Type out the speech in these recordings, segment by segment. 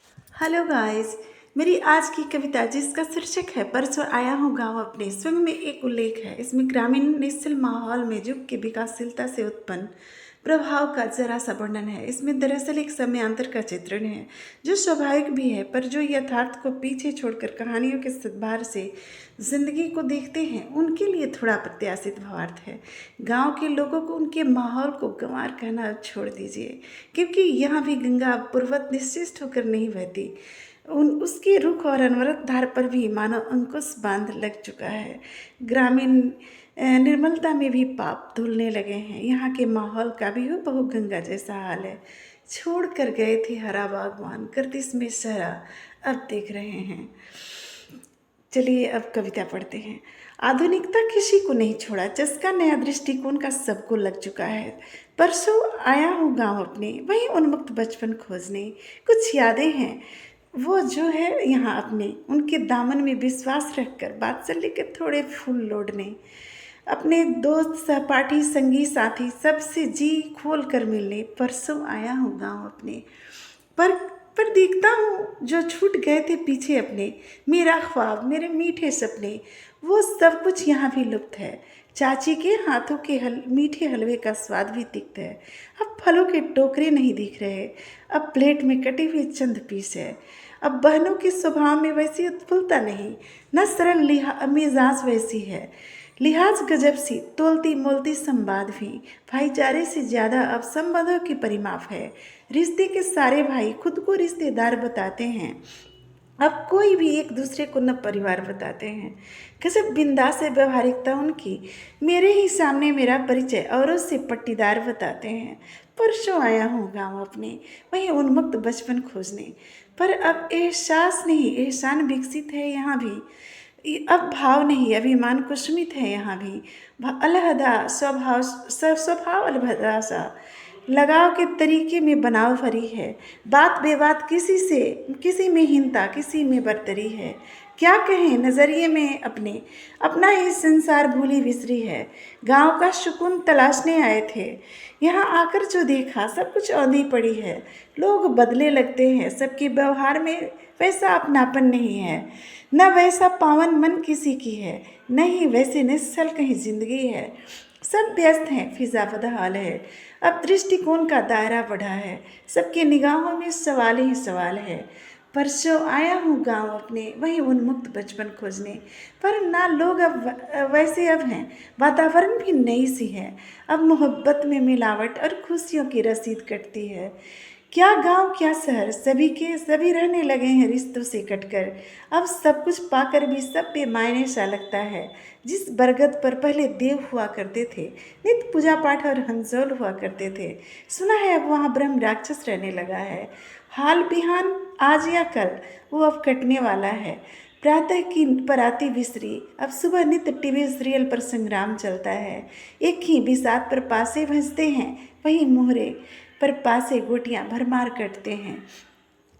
Hello guys. मेरी आज की कविता जिसका शीर्षक है परसों आया हूँ गाँव अपने, स्वयं में एक उल्लेख है। इसमें ग्रामीण निश्चल माहौल में युग की विकासशीलता से उत्पन्न प्रभाव का जरा सा वर्णन है। इसमें दरअसल एक समयांतर का चित्रण है जो स्वाभाविक भी है, पर जो यथार्थ को पीछे छोड़कर कहानियों के सद्भार से जिंदगी को देखते हैं उनके लिए थोड़ा प्रत्याशित भावार्थ है। गांव के लोगों को उनके माहौल को गंवार कहना छोड़ दीजिए, क्योंकि यहाँ भी गंगा पूर्वत निश्चित होकर नहीं बहती। उन उसके रुख और अनवरत धार पर भी मानो अंकुश बांध लग चुका है। ग्रामीण निर्मलता में भी पाप धुलने लगे हैं। यहाँ के माहौल का भी हो बहु गंगा जैसा हाल है। छोड़ कर गए थे हरा बागवान, गर्दिश में सहरा अब देख रहे हैं। चलिए अब कविता पढ़ते हैं। आधुनिकता किसी को नहीं छोड़ा, चस्का नया दृष्टिकोण का सबको लग चुका है। परसों आया हूँ गांव अपने, वहीं उन्मुक्त बचपन खोजने। कुछ यादें हैं वो जो है यहाँ अपने, उनके दामन में विश्वास रखकर वात्सल्य के थोड़े फूल लोड़ने। अपने दोस्त सहपाठी संगी साथी सबसे जी खोल कर मिलने। परसों आया हूँ गांव अपने, पर पर देखता हूँ जो छूट गए थे पीछे अपने। मेरा ख्वाब, मेरे मीठे सपने, वो सब कुछ यहाँ भी लुप्त है। चाची के हाथों के मीठे हलवे का स्वाद भी तिक्त है। अब फलों के टोकरे नहीं दिख रहे, अब प्लेट में कटी हुई चंद पीस है। अब बहनों के स्वभाव में वैसी उत्फुल्लता नहीं, न सरल मिजाज वैसी है। लिहाज गजब सी तोलती मोलती संवाद भी, भाईचारे से ज़्यादा अब संबंधों की परिमाप है। रिश्ते के सारे भाई खुद को रिश्तेदार बताते हैं, अब कोई भी एक दूसरे को न परिवार बताते हैं। गजब बिंदास है व्यवहारिकता उनकी, मेरे ही सामने मेरा परिचय औरों से पट्टीदार बताते हैं। परसों आया हूँ गाँव अपने, वहीं उन्मुक्त बचपन खोजने। पर अब एहसास नहीं एहसान विकसित है यहाँ भी। अब भाव नहीं अभिमान कुसुमित है यहाँ भी। अलहदा स्वभाव अलहदा सा, लगाव के तरीके में बनाव भरी है। बात बेबात किसी में हीनता किसी में बरतरी है। क्या कहें नजरिए में अपने, अपना ही संसार भूली बिसरी है। गांव का सुकून तलाशने आए थे, यहाँ आकर जो देखा सब कुछ औंधी पड़ी है। लोग बदले लगते हैं, सबके व्यवहार में वैसा अपनापन नहीं है। न वैसा पावन मन किसी की है, न ही वैसे निश्चल कहीं जिंदगी है। सब व्यस्त हैं, फिजा बदहाल है। अब दृष्टिकोण का दायरा बढ़ा है, सबके निगाहों में सवाल ही सवाल है। परसों आया हूँ गांव अपने, वहीं उन्मुक्त बचपन खोजने। पर ना लोग अब वैसे अब हैं, वातावरण भी नई सी है। अब मोहब्बत में मिलावट और खुशियों की रसीद कटती है। क्या गांव क्या शहर, सभी के सभी रहने लगे हैं रिश्तों से कटकर। अब सब कुछ पाकर भी सब बेमायने सा लगता है। जिस बरगद पर पहले देव हुआ करते थे, नित्य पूजा पाठ और हंसोल हुआ करते थे, सुना है अब वहाँ ब्रह्म राक्षस रहने लगा है। हाल बिहान आज या कल वो अब कटने वाला है। प्रातः की पराती बिसरी, अब सुबह नित्य टीवी सीरियल पर संग्राम चलता है। एक ही बिसात पर पासे भंजते हैं, वही मोहरे पर पासे गोटियां भरमार कटते हैं।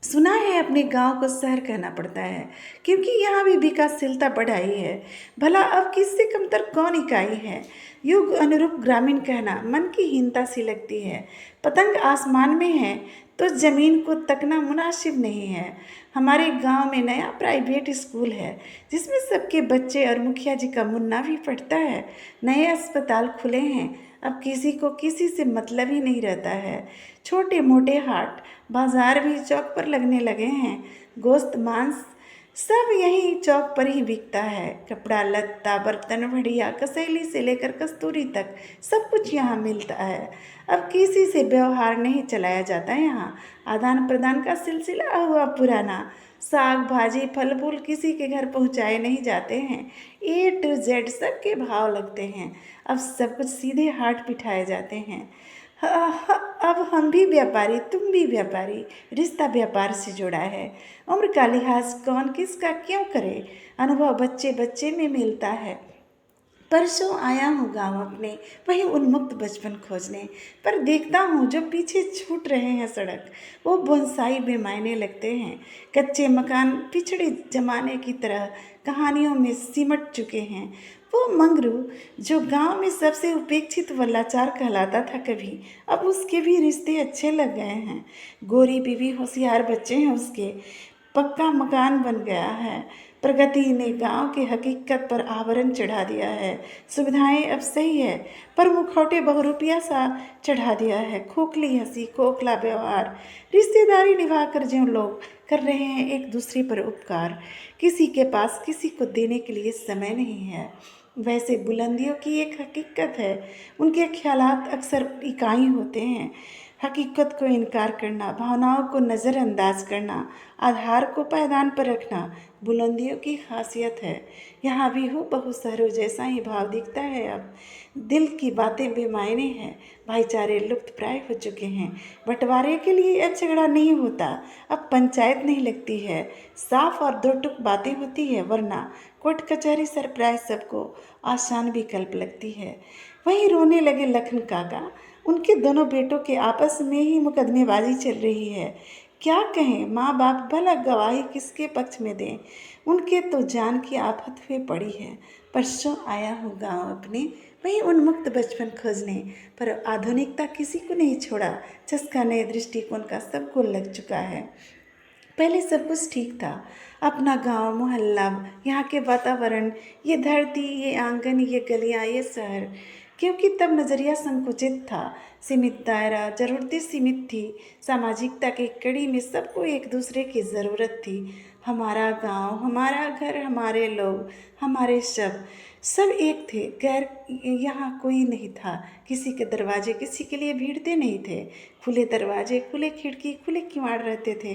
सुना है अपने गांव को शहर कहना पड़ता है, क्योंकि यहाँ भी विकासशीलता बढ़ाई है। भला अब किससे कमतर कौन इकाई है। युग अनुरूप ग्रामीण कहना मन की हीनता सी लगती है। पतंग आसमान में है तो जमीन को तकना मुनासिब नहीं है। हमारे गांव में नया प्राइवेट स्कूल है, जिसमें सबके बच्चे और मुखिया जी का मुन्ना भी पढ़ता है। नए अस्पताल खुले हैं, अब किसी को किसी से मतलब ही नहीं रहता है। छोटे मोटे हाट बाजार भी चौक पर लगने लगे हैं। गोश्त मांस सब यहीं चौक पर ही बिकता है। कपड़ा लत्ता बर्तन बढ़िया कसैली से लेकर कस्तूरी तक सब कुछ यहाँ मिलता है। अब किसी से व्यवहार नहीं चलाया जाता यहाँ, आदान प्रदान का सिलसिला हुआ पुराना। साग भाजी फल फूल किसी के घर पहुँचाए नहीं जाते हैं। ए टू जेड सबके भाव लगते हैं। अब सब कुछ सीधे हाट बिठाए जाते हैं। अब हम भी व्यापारी तुम भी व्यापारी, रिश्ता व्यापार से जुड़ा है। उम्र का लिहाज कौन किसका क्यों करे, अनुभव बच्चे बच्चे में मिलता है। परसों आया हूँ गाँव अपने वही उन्मुक्त बचपन खोजने, पर देखता हूँ जो पीछे छूट रहे हैं सड़क वो बोनसाई बेमायने लगते हैं। कच्चे मकान पिछड़े जमाने की तरह कहानियों में सिमट चुके हैं। वो मंगरू जो गांव में सबसे उपेक्षित व लाचार कहलाता था कभी, अब उसके भी रिश्ते अच्छे लग गए हैं। गोरी बीवी होशियार बच्चे हैं उसके, पक्का मकान बन गया है। प्रगति ने गांव की हकीकत पर आवरण चढ़ा दिया है। सुविधाएं अब सही है, पर मुखौटे बहुरूपिया सा चढ़ा दिया है। खोखली हंसी, खोखला व्यवहार, रिश्तेदारी निभाकर जो लोग कर रहे हैं एक दूसरे पर उपकार, किसी के पास किसी को देने के लिए समय नहीं है। वैसे बुलंदियों की एक हकीकत है, उनके ख्यालात अक्सर इकाई होते हैं। हकीकत को इनकार करना, भावनाओं को नज़रअंदाज करना, आधार को पायदान पर रखना बुलंदियों की खासियत है। यहाँ भी हो बहु शहरों जैसा ही भाव दिखता है। अब दिल की बातें बेमायने हैं, भाईचारे लुप्त प्राय हो चुके हैं। बंटवारे के लिए अब झगड़ा नहीं होता, अब पंचायत नहीं लगती है, साफ और दो टुक बातें होती है, वरना कोर्ट कचहरी सरप्राइज सबको आसान विकल्प लगती है। वहीं रोने लगे लखन काका, उनके दोनों बेटों के आपस में ही मुकदमेबाजी चल रही है। क्या कहें, माँ बाप भला गवाही किसके पक्ष में दें, उनके तो जान की आफत हुए पड़ी है। परसों आया हूँ गाँव अपने वही उन्मुक्त बचपन खोजने, पर आधुनिकता किसी को नहीं छोड़ा। चस्का नए दृष्टिकोण का सबको लग चुका है। पहले सब कुछ ठीक था, अपना गांव, मोहल्ला, यहाँ के वातावरण, ये धरती, ये आंगन, ये गलियाँ, ये शहर। क्योंकि तब नज़रिया संकुचित था, सीमित दायरा, ज़रूरतें सीमित थी। सामाजिकता की कड़ी में सबको एक दूसरे की ज़रूरत थी। हमारा गांव, हमारा घर, हमारे लोग, हमारे शब्द, सब एक थे। गैर यहाँ कोई नहीं था। किसी के दरवाजे किसी के लिए भीड़ते नहीं थे। खुले दरवाजे, खुले खिड़की, खुले किवाड़ रहते थे।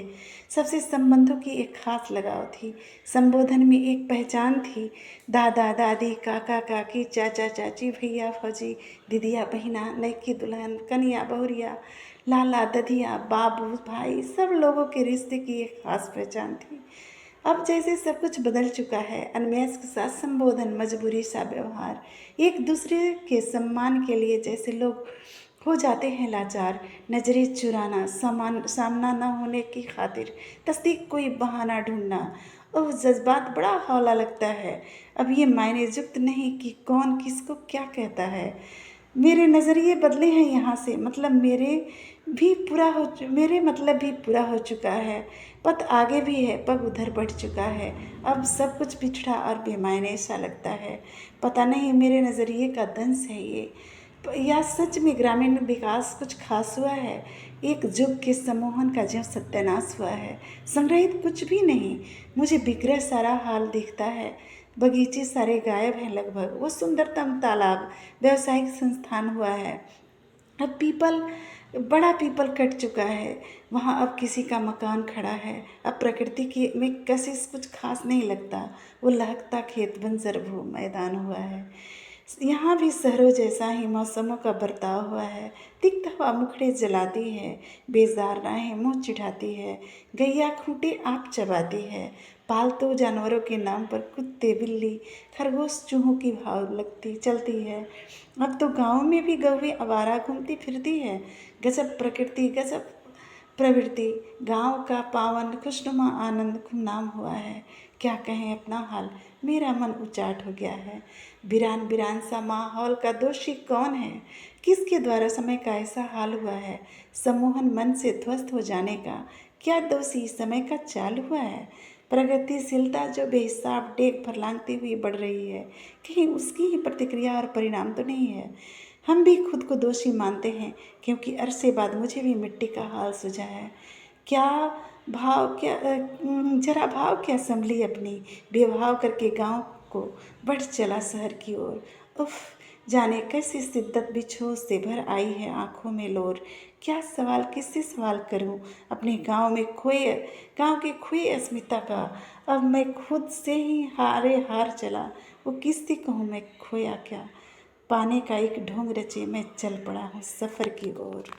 सबसे संबंधों की एक खास लगाव थी। संबोधन में एक पहचान थी। दादा दादी, काका काकी, चाचा चाची, भैया फौजी, दीदिया बहिना, नईकी दुल्हन, कनिया बहुरिया, लाला ददिया, बाबू भाई, सब लोगों के रिश्ते की एक खास पहचान थी। अब जैसे सब कुछ बदल चुका है, अनमैस के साथ संबोधन, मजबूरी सा व्यवहार, एक दूसरे के सम्मान के लिए जैसे लोग हो जाते हैं लाचार। नजरें चुराना, सामना न होने की खातिर तस्दीक कोई बहाना ढूंढना, ओह जज्बात बड़ा हौला लगता है। अब ये मायने जुक्त नहीं कि कौन किसको क्या कहता है। मेरे नज़रिए बदले हैं यहाँ से, मेरे मतलब भी पूरा हो चुका है। पथ आगे भी है, पग उधर बढ़ चुका है। अब सब कुछ पिछड़ा और बेमायने सा लगता है। पता नहीं मेरे नज़रिए का दंश है ये, या सच में ग्रामीण विकास कुछ खास हुआ है। एक युग के सम्मोहन का ज्यों सत्यानाश हुआ है। संग्रहित कुछ भी नहीं, मुझे बिखरा सारा हाल दिखता है। बगीचे सारे गायब हैं लगभग, वो सुंदरतम तालाब व्यावसायिक संस्थान हुआ है। अब बड़ा पीपल कट चुका है, वहाँ अब किसी का मकान खड़ा है। अब प्रकृति की में कशिश कुछ खास नहीं लगता, वो लहकता खेत बंजर भू मैदान हुआ है। यहाँ भी शहरों जैसा ही मौसमों का बर्ताव हुआ है। तिक्त हवा मुखड़े जलाती है, बेजार राहें मुँह चिढ़ाती है, गैया खूंटे आप चबाती है। पालतू जानवरों के नाम पर कुत्ते, बिल्ली, खरगोश, चूहों की भाव लगती चलती है। अब तो गाँव में भी गौएं आवारा घूमती फिरती है। गजब प्रकृति, गजब प्रवृत्ति। गांव का पावन खुशनुमा आनंद गुमनाम हुआ है। क्या कहें अपना हाल, मेरा मन उचाट हो गया है। वीरान वीरान सा माहौल का दोषी कौन है, किसके द्वारा समय का ऐसा हाल हुआ है। सम्मोहन मन से ध्वस्त हो जाने का क्या दोषी समय का चाल हुआ है। प्रगतिशीलता जो बेहिसाब डेग फरलांगती हुई बढ़ रही है, कहीं उसकी ही प्रतिक्रिया और परिणाम तो नहीं है। हम भी खुद को दोषी मानते हैं, क्योंकि अरसे बाद मुझे भी मिट्टी का हाल सूझा है। क्या जरा भाव क्या संभली अपनी, बेभाव करके गांव को बढ़ चला शहर की ओर। उफ, जाने कैसी शिद्दत बिछोह से भर आई है आंखों में लोर। क्या सवाल किससे सवाल करूं अपने गांव के खोए अस्मिता का। अब मैं खुद से ही हार चला, वो किससे कहूँ मैं खोया क्या। पाने का एक ढोंग रचे मैं चल पड़ा हूँ सफ़र की ओर।